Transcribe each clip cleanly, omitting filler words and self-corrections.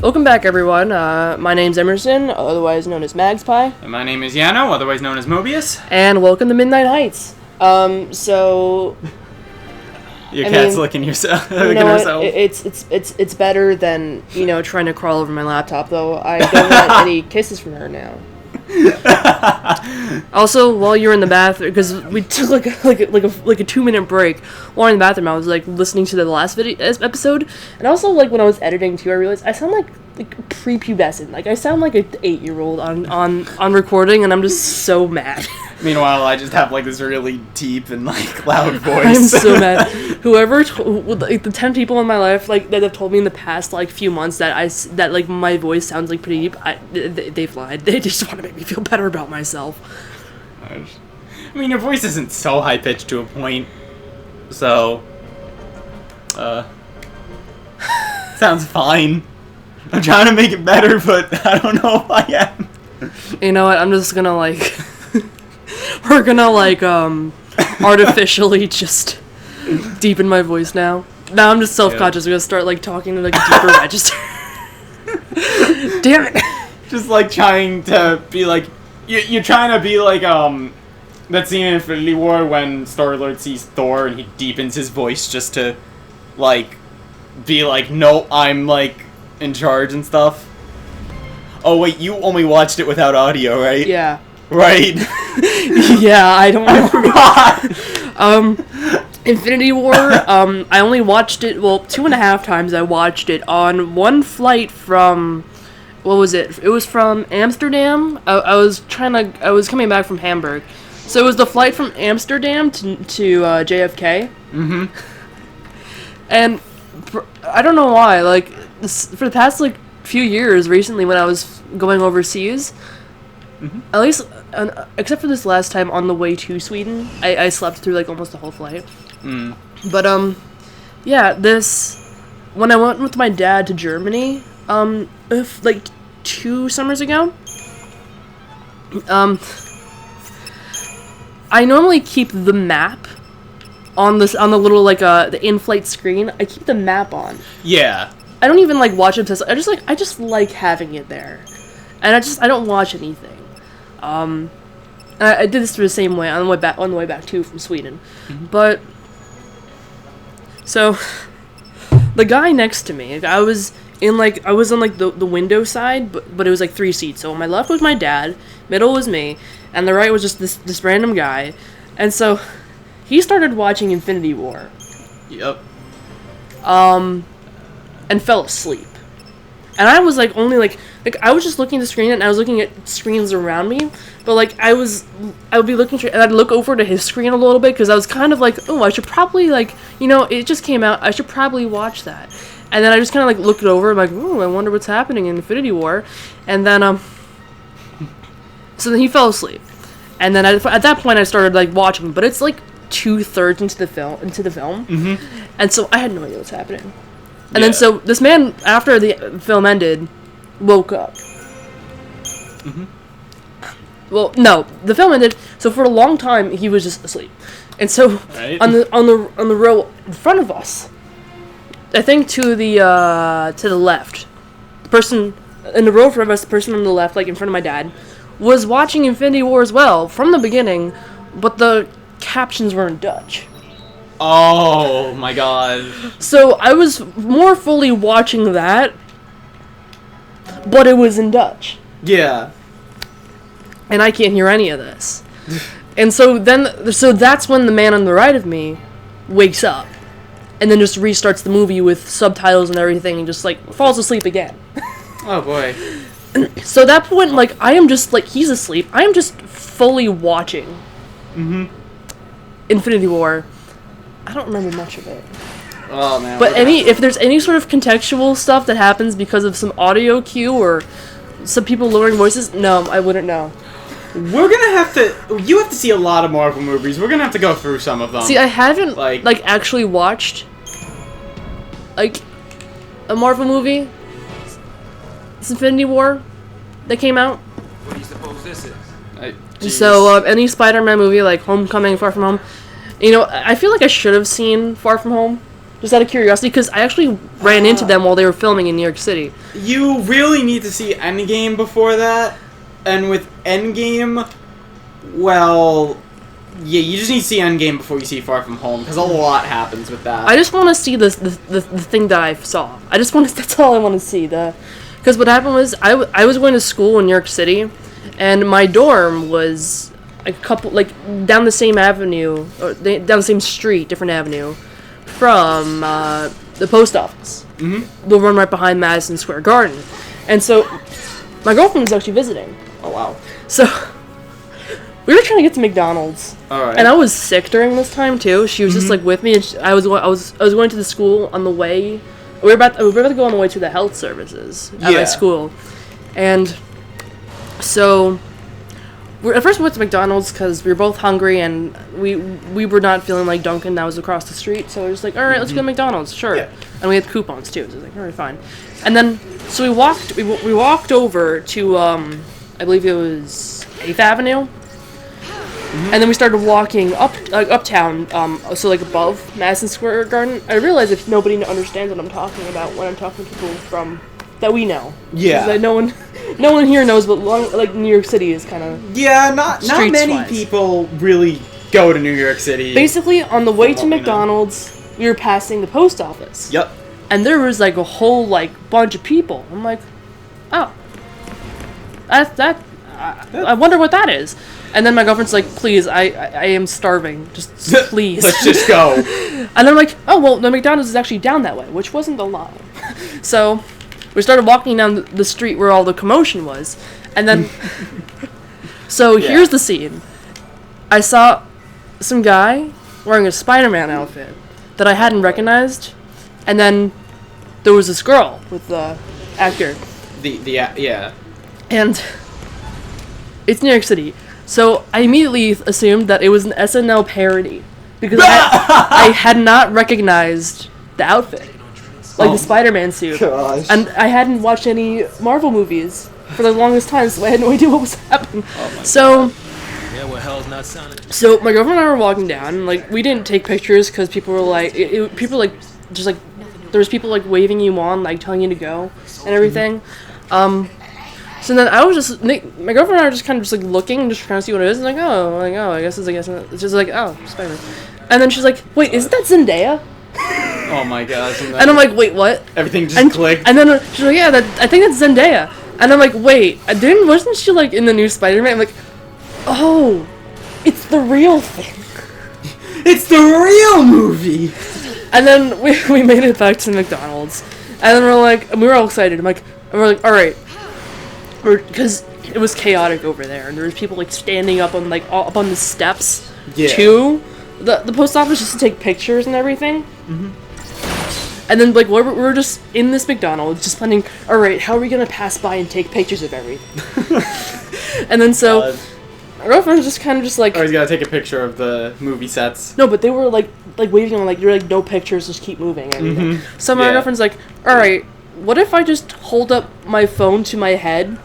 Welcome back, everyone. My name's Emerson, otherwise known as Magspie. And my name is Yano, otherwise known as Mobius. And welcome to Midnight Heights. So... Your cat's licking herself. It's better than, trying to crawl over my laptop, though. I don't want any kisses from her now. Also, while you're in the bathroom, because we took like a 2-minute break while in the bathroom, I was listening to the last episode, and also when I was editing too, I realized I sound like prepubescent. I sound like an 8-year-old on recording, and I'm just so mad. Meanwhile, I just have this really deep and loud voice. I'm so mad. Whoever, the 10 people in my life that have told me in the past few months that my voice sounds pretty deep, they've lied. They just want to make me feel better about myself. I mean, your voice isn't so high pitched to a point, so sounds fine. I'm trying to make it better, but I don't know if I am. You know what? I'm just gonna we're gonna artificially just deepen my voice now. Now I'm just self-conscious. I'm gonna start talking in a deeper register. Damn it! Just trying to be you're trying to be that scene in Infinity War when Star-Lord sees Thor and he deepens his voice just to be no, I'm in charge and stuff. Oh wait, you only watched it without audio, right? Yeah. Right. Yeah, I don't know. I forgot. Infinity War, I only watched it, 2.5 times I watched it on one flight from, what was it? It was from Amsterdam. I was coming back from Hamburg. So it was the flight from Amsterdam to JFK. Mm-hmm. And I don't know why, for the past, few years recently when I was going overseas, mm-hmm. At least, except for this last time on the way to Sweden, I slept through almost the whole flight. Mm. But yeah, when I went with my dad to Germany, 2 summers ago, I normally keep the map on the little the in-flight screen. I keep the map on. Yeah. I don't even watch it. I just like having it there, and I don't watch anything. And I did this the same way on the way back too from Sweden, mm-hmm. But so the guy next to me, I was on the window side, but it was 3 seats. So on my left was my dad, middle was me, and the right was just this random guy, and so he started watching Infinity War. Yep. And fell asleep. And I was only I was just looking at the screen and I was looking at screens around me, but I would be looking straight and I'd look over to his screen a little bit because I was kind of oh, I should probably it just came out, I should probably watch that. And then I just kind of looked it over, I'm oh, I wonder what's happening in Infinity War. And then so then he fell asleep. And then at that point I started watching, but it's 2/3 into the film, mm-hmm. And so I had no idea what's happening. And then so this man, after the film ended, woke up. Mm-hmm. Well, no, the film ended. So for a long time he was just asleep, and so right. on the row in front of us, I think to the left, the person in the row in front of us, the person on the left, in front of my dad, was watching Infinity War as well from the beginning, but the captions were in Dutch. Oh my god. So I was more fully watching that, but it was in Dutch. Yeah. And I can't hear any of this. And so that's when the man on the right of me wakes up and then just restarts the movie with subtitles and everything and just falls asleep again. Oh boy. So at that point, I am just he's asleep. I am just fully watching mm-hmm. Infinity War. I don't remember much of it. Oh man. But if there's any sort of contextual stuff that happens because of some audio cue or some people lowering voices, no, I wouldn't know. We're gonna have to. You have to see a lot of Marvel movies. We're gonna have to go through some of them. See, I haven't actually watched a Marvel movie. It's Infinity War that came out. What do you suppose this is? So any Spider-Man movie Homecoming, Far From Home. I feel like I should have seen Far From Home. Just out of curiosity, because I actually ran into them while they were filming in New York City. You really need to see Endgame before that, and with Endgame, well, yeah, you just need to see Endgame before you see Far From Home, because a lot happens with that. I just want to see the thing that I saw. That's all I want to see. Because what happened was, I was going to school in New York City, and my dorm was a couple, like, down the same avenue, or down the same street, different avenue, from the post office. Mm-hmm. The one right behind Madison Square Garden. And so, my girlfriend was actually visiting. Oh, wow. So, we were trying to get to McDonald's. Alright. And I was sick during this time, too. She was just, like, with me, and I was going to the school on the way. We were about to go on the way to the health services at my school. And so, at first we went to McDonald's because we were both hungry and we were not feeling like Dunkin'. That was across the street. So we were just like, all right, let's go to McDonald's, sure. Yeah. And we had coupons too. So it was like, all right, fine. And then, so we walked over to, I believe it was 8th Avenue. Mm-hmm. And then we started walking uptown, so like above Madison Square Garden. I realize if nobody understands what I'm talking about when I'm talking to people from that we know. Yeah. That no one here knows, but like New York City is kind of not many people really go to New York City. Basically, on the way to McDonald's, we were passing the post office. Yep. And there was like a whole like bunch of people. I'm like, oh, I wonder what that is. And then my girlfriend's like, please, I am starving. Just please. Let's just go. And I'm like, oh, well, the McDonald's is actually down that way, which wasn't the line. So we started walking down the street where all the commotion was. And then, so here's the scene. I saw some guy wearing a Spider-Man outfit that I hadn't recognized. And then there was this girl with the actor. Yeah. And it's New York City. So I immediately assumed that it was an SNL parody because I had not recognized the outfit, like the Spider-Man suit, and I hadn't watched any Marvel movies for the longest time, so I had no idea what was happening. So my girlfriend and I were walking down, and like we didn't take pictures because people were like, just like there was people like waving you on, like telling you to go and everything. So then I was just, my girlfriend and I were just kind of just like looking, just trying to see what it is, and I guess it's just like, oh, Spider-Man. And then she's like, wait, isn't that Zendaya? Oh my gosh. And I'm like, wait, what? Everything just clicked. And then she's like, yeah, I think that's Zendaya. And I'm like, wait, wasn't she like in the new Spider-Man? I'm like, oh, it's the real thing. It's the real movie! And then we made it back to McDonald's. And then we were all excited. We're like, alright. Because it was chaotic over there, and there was people like standing up on up on the steps to the post office just to take pictures and everything. Mm-hmm. And then like we're just in this McDonald's, just planning. All right, how are we gonna pass by and take pictures of everything? And then so our girlfriend was just kind of just like, oh, he's gotta take a picture of the movie sets. No, but they were like waving on you're like no pictures, just keep moving. And everything. Mm-hmm. So my girlfriend's like, all right, what if I just hold up my phone to my head?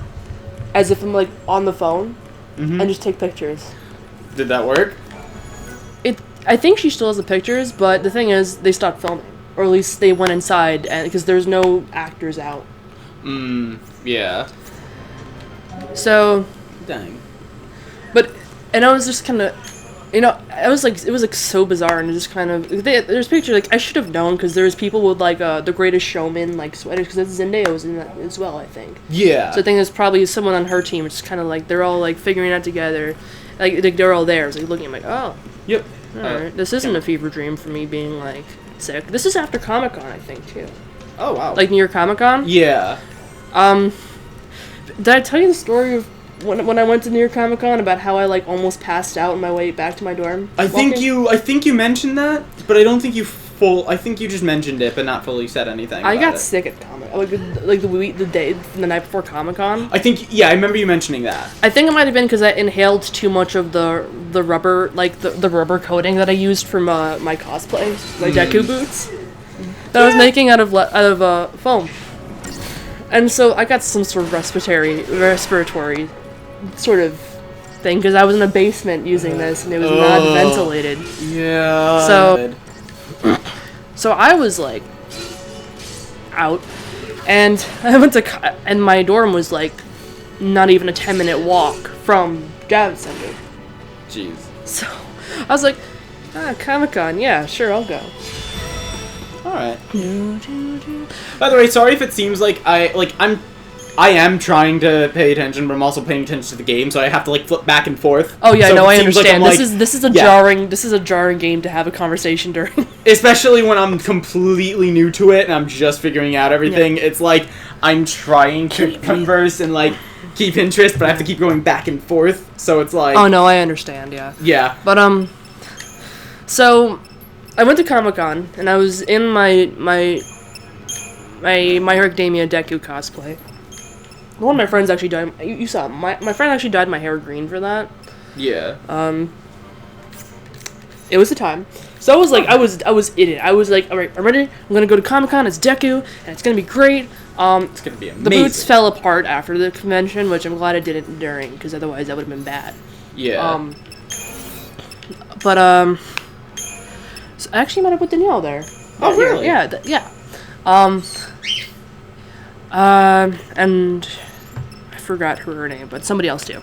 As if I'm like on the phone, and just take pictures. Did that work? I think she still has the pictures, but the thing is, they stopped filming, or at least they went inside, and because there's no actors out. Yeah. So. Dang. And I was just kind of, it was like so bizarre, and just kind of there's pictures like I should have known because there's people with like The Greatest Showman like sweaters because Zendaya was in that as well, I think. Yeah. So I think there's probably someone on her team. It's just kind of like they're all like figuring it out together, like they're all there. It's like looking, I'm like, oh, yep. All right, this isn't a fever dream for me being like sick. This is after Comic-Con, I think too. Oh wow. Like New York Comic-Con. Yeah. Did I tell you the story of when I went to New York Comic-Con about how I like almost passed out on my way back to my dorm? I think you mentioned that, but I don't think you I think you just mentioned it, but not fully said anything. I got sick at Comic, like the night before Comic-Con. I remember you mentioning that. I think it might have been because I inhaled too much of the rubber, like the rubber coating that I used for my cosplay, my Deku boots that I was making out of foam. And so I got some sort of respiratory sort of thing because I was in a basement using this and it was not ventilated. Yeah. So So I was like out, and I went to and my dorm was like not even a 10-minute walk from Javits Center. Jeez. So I was like, Comic-Con, yeah, sure, I'll go. Alright. By the way, sorry if it seems like I am trying to pay attention, but I'm also paying attention to the game, so I have to like flip back and forth. Oh yeah, so no, I seems like understand. I'm, This is a jarring game to have a conversation during. Especially when I'm completely new to it and I'm just figuring out everything. Yeah. It's like I'm trying to converse and like keep interest, but I have to keep going back and forth. So it's like. Oh no, I understand. Yeah. Yeah. But so I went to Comic-Con and I was in my Hero Academia Deku cosplay. One of my friends actually died. You saw it. My friend actually dyed my hair green for that. Yeah. It was the time. So I was like, I was in it. I was like, all right, I'm ready. I'm gonna go to Comic-Con. It's Deku, and it's gonna be great. It's gonna be amazing. The boots fell apart after the convention, which I'm glad I didn't during, because otherwise that would have been bad. Yeah. So I actually met up with Danielle there. Oh really? Yeah. Yeah. And I forgot her name, but somebody else too.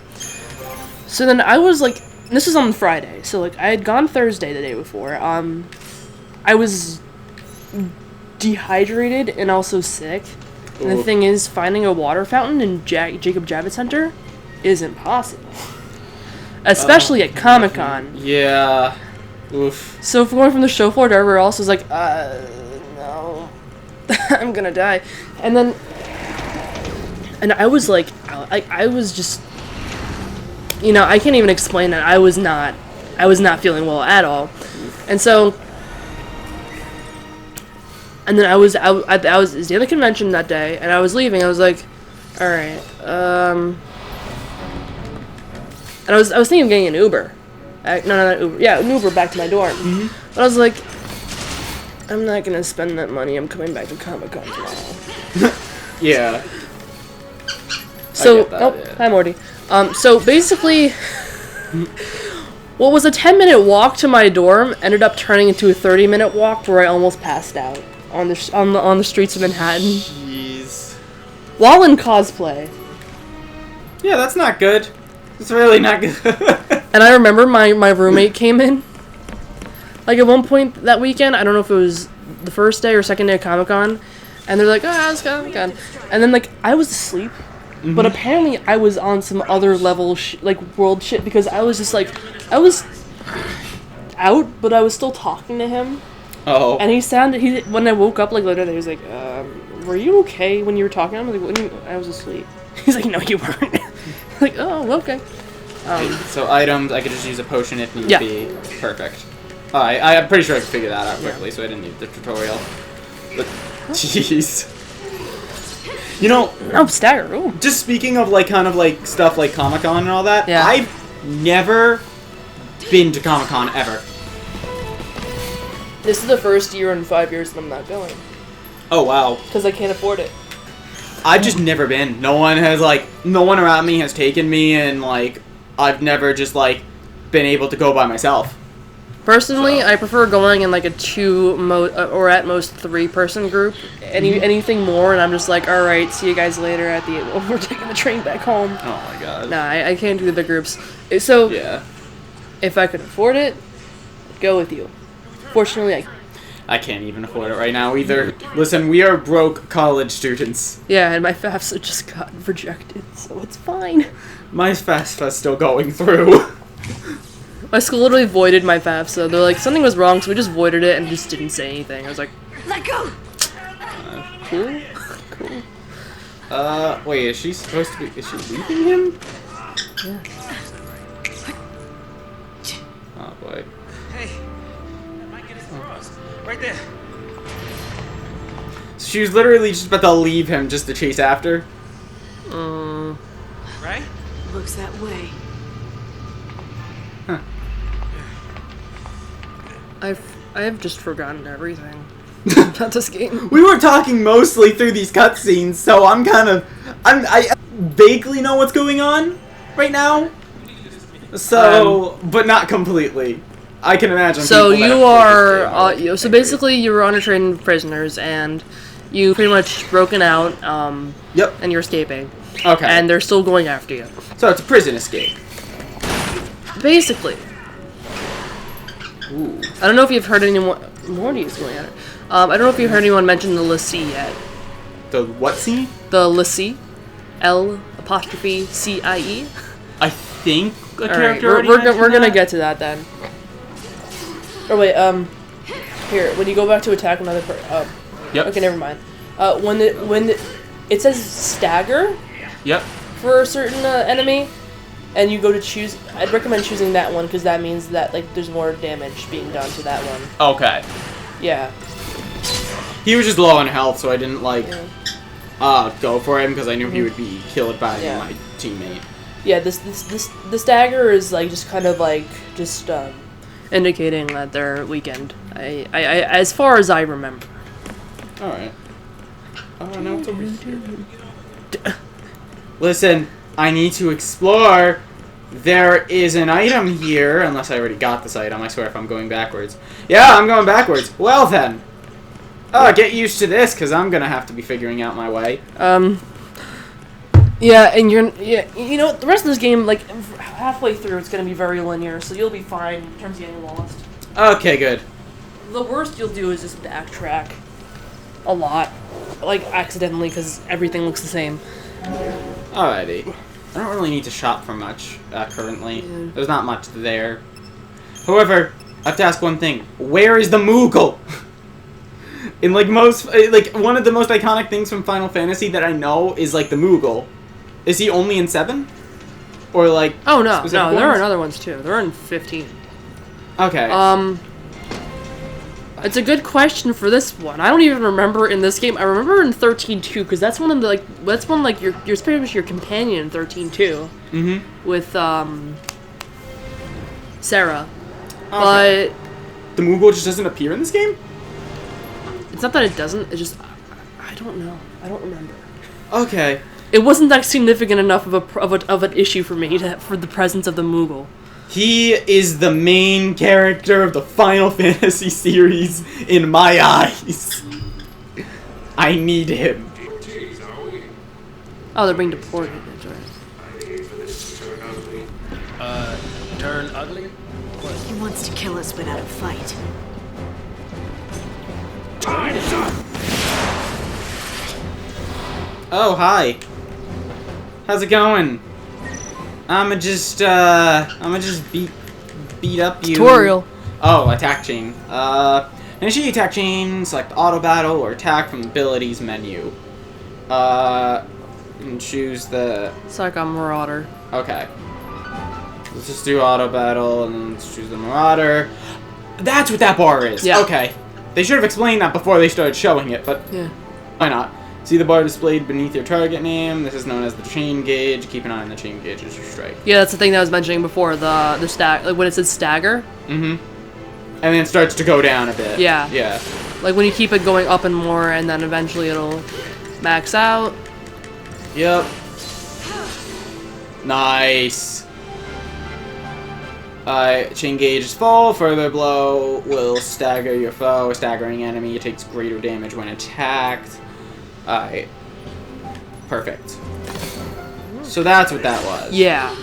So then I was like, this was on Friday, so like I had gone Thursday the day before. I was dehydrated and also sick. And the thing is, finding a water fountain in Jacob Javits Center is impossible. Especially at Comic-Con. Yeah. Oof. So going from the show floor to everywhere else was like, no. I'm gonna die. And then, and I was like, I was just, you know, I can't even explain it. I was not feeling well at all. And so, and then I was at the other convention that day, and I was leaving. I was like, all right, and I was thinking of getting an Uber. Not Uber. Yeah, an Uber back to my dorm. Mm-hmm. But I was like, I'm not gonna spend that money. I'm coming back to Comic-Con tomorrow. Yeah. So, yeah. Hi Morty. So basically, what was a 10-minute walk to my dorm ended up turning into a 30-minute walk where I almost passed out on the streets of Manhattan. Jeez. While in cosplay. Yeah, that's not good. It's really not good. And I remember my roommate came in. Like at one point that weekend, I don't know if it was the first day or second day of Comic-Con, and they're like, oh, it's Comic-Con. And then like I was asleep. Mm-hmm. But apparently I was on some other level, like, world shit, because I was just, like, I was out, but I was still talking to him. Oh. And when I woke up, like, later, he was like, were you okay when you were talking? I was like, I was asleep. He's like, no, you weren't. Like, oh, okay. So items, I could just use a potion if need be. Perfect. I'm pretty sure I could figure that out quickly, so I didn't need the tutorial. But, jeez. You know, stagger. Ooh. Just speaking of like kind of like stuff like Comic-Con and all that, yeah. I've never been to Comic-Con ever. This is the first year in 5 years that I'm not going. Oh wow. Because I can't afford it. I've just never been. No one around me has taken me, and like I've never just like been able to go by myself. Personally, I prefer going in like a 2 or at most 3-person group. Anything more, and I'm just like, all right, see you guys later we're taking the train back home. Oh my god. Nah, I can't do the big groups. So yeah, if I could afford it, I'd go with you. Fortunately, I can't even afford it right now either. Listen, we are broke college students. Yeah, and my FAFSA just got rejected, so it's fine. My FAFSA's still going through. My school literally voided my FAFSA. They're like, something was wrong, so we just voided it and just didn't say anything. I was like, let go! Cool. Cool. Wait, is she supposed to be... Is she leaving him? Yeah. Oh, boy. Hey, that might get us across. Right there. So she was literally just about to leave him just to chase after? Right? Looks that way. Huh. I've just forgotten everything about this game. We were talking mostly through these cutscenes, so I vaguely know what's going on right now. So, but not completely. I can imagine. So people that you have are, played this game so angry. basically you were on a train with prisoners, and you pretty much broken out, Yep. and you're escaping, Okay. and they're still going after you. So it's a prison escape. Basically. Ooh. I don't know if you've heard anyone, Morty's going at it. I don't know if you've heard anyone mention the Lassie yet. The what scene? The Lassie. L''CIE. I think a Alright, character we're, already we're mentioned gonna that? get to that then. Oh wait, here, when you go back to attack another Yep. okay, never mind. When it says stagger Yep. for a certain enemy, and you go to choose, I'd recommend choosing that one, because that means that, like, there's more damage being done to that one. Okay. Yeah. He was just low on health, so I didn't, like, Yeah. go for him, because I knew he would be killed by Yeah. my teammate. Yeah, this stagger is, like, just kind of, like, just, indicating that they're weakened. I as far as I remember. Alright. Oh, no, it's over here. Listen, I need to explore. There is an item here, unless I already got this item. I swear if I'm going backwards. Yeah, I'm going backwards. Well then. Get used to this, because I'm going to have to be figuring out my way. Yeah, and you know, the rest of this game, like, halfway through, it's gonna be very linear, so you'll be fine in terms of getting lost. Okay, good. The worst you'll do is just backtrack a lot, like, accidentally, because everything looks the same. Alrighty. I don't really need to shop for much, currently. Yeah. There's not much there. However, I have to ask one thing. Where is the Moogle? In, like, one of the most iconic things from Final Fantasy that I know is, like, the Moogle. Is he only in 7? Or, like, Oh, no, specific there are ones? other ones, too. They're in 15. Okay. It's a good question for this one. I don't even remember in this game. I remember in 13 too, because that's one of the, like, that's one, like, you're pretty much your companion in 13 too. Mm-hmm. With, Sarah. Okay. But The Moogle just doesn't appear in this game? it's not that it doesn't, it's just, I don't know. I don't remember. Okay. It wasn't that significant enough of an issue for me for the presence of the Moogle. He is the main character of the Final Fantasy series in my eyes. I need him. Oh, they're being deported. That's right. Turn ugly? He wants to kill us without a fight. Time's up! Oh, hi. How's it going? I'ma just beat up you. Tutorial. Oh, attack chain. Initiate attack chain, select auto battle or attack from abilities menu. And choose the... It's like a Marauder. Okay. Let's just do auto battle and then let's choose the Marauder. That's what that bar is. Yeah. Okay. They should have explained that before they started showing it, but Yeah. why not? See the bar displayed beneath your target name. This is known as the chain gauge. Keep an eye on the chain gauge as you strike. Yeah, that's the thing that I was mentioning before. The stag, like when it says stagger. Mm-hmm. And then it starts to go down a bit. Yeah. Yeah. Like when you keep it going up and more, and then eventually it'll max out. Yep. Nice. Chain gauge is full. Further blow will stagger your foe. A staggering enemy takes greater damage when attacked. Alright. Perfect. So that's what that was. Yeah.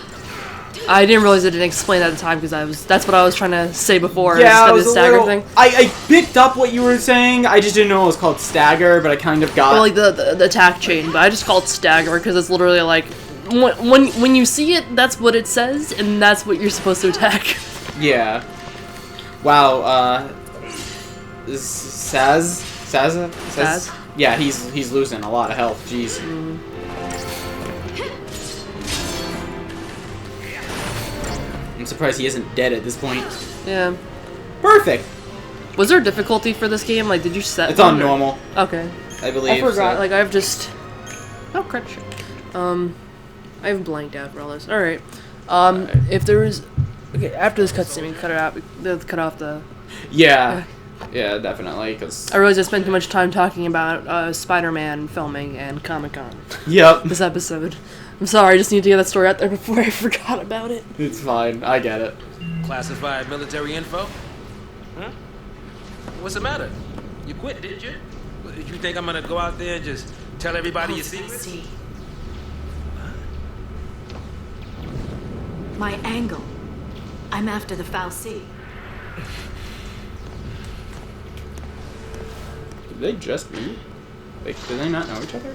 I didn't realize I didn't explain that at the time because that's what I was trying to say before. Yeah, is it was the a stagger little, thing. I picked up what you were saying. I just didn't know it was called stagger, but I kind of got. Well, like the attack chain, but I just call it stagger because it's literally like when you see it, that's what it says, and that's what you're supposed to attack. Yeah. Wow. Saz. Yeah, he's losing a lot of health. Jeez. I'm surprised he isn't dead at this point. Yeah. Perfect. Was there a difficulty for this game? Like, did you set? It's on one or- normal, Okay. I believe. I forgot. so. Like, I've just. Oh crap! Shit. I've blanked out for all this. All right. If there was, okay, after this cutscene, we can cut it out. They'll cut off the. Yeah. Yeah, definitely. Cause. I realized I spent too much time talking about Spider-Man filming and Comic-Con Yep. this episode. I'm sorry. I just need to get that story out there before I forgot about it. It's fine. I get it. Classified military info? Huh? What's the matter? You quit, didn't you? Did you think I'm gonna go out there and just tell everybody your secrets? See. My angle. I'm after the Foul Sea. Did they just meet? Like, do they not know each other?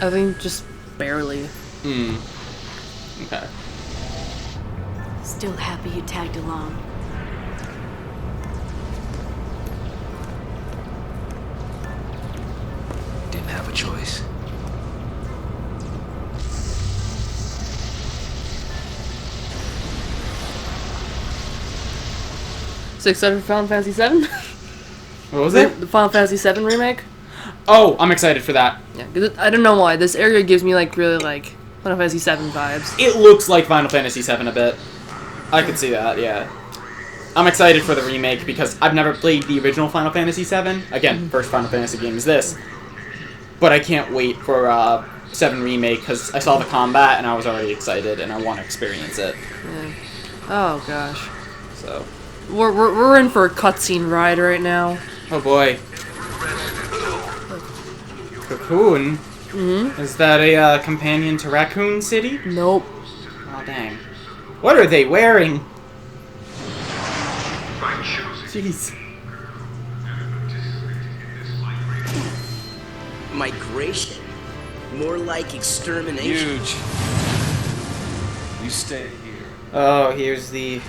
I think just barely. Okay. Still happy you tagged along. Didn't have a choice. So excited for Final Fantasy VII? What was it? The Final Fantasy VII remake? Oh, I'm excited for that. Yeah, 'cause I don't know why. This area gives me like really like Final Fantasy VII vibes. It looks like Final Fantasy VII a bit. I could see that, yeah. I'm excited for the remake because I've never played the original Final Fantasy VII. Again, first Final Fantasy game is this. But I can't wait for 7 remake because I saw the combat and I was already excited and I want to experience it. Yeah. Oh gosh. So, We're in for a cutscene ride right now. oh boy. Cocoon? Is that a companion to Raccoon City? Nope. Oh dang. What are they wearing? Jeez. Migration? More like extermination. Huge. You stay here. Oh, here's the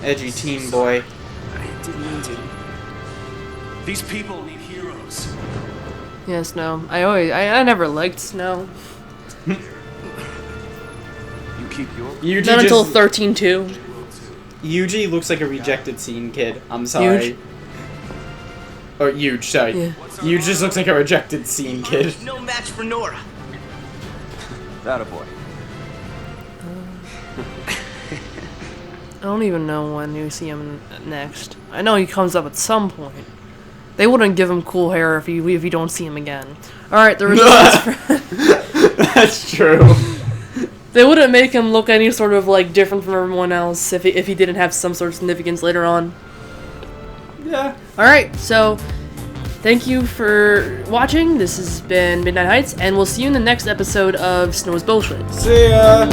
edgy teen boy. I didn't mean to. These people need heroes. Yeah, Snow. I never liked Snow. You keep your... Yuji Not until just- 13-2. Yuji looks like a rejected scene kid. I'm sorry. Huge? Or Huge, sorry. Yeah. Yuji just looks like a rejected scene kid. No match for Nora. That a boy. I don't even know when you see him next. I know he comes up at some point. They wouldn't give him cool hair if you don't see him again. Alright, the results for... That's true. They wouldn't make him look any sort of like different from everyone else if he didn't have some sort of significance later on. Yeah. Alright, so thank you for watching. This has been Midnight Heights, and we'll see you in the next episode of Snow's Bullshit. See ya.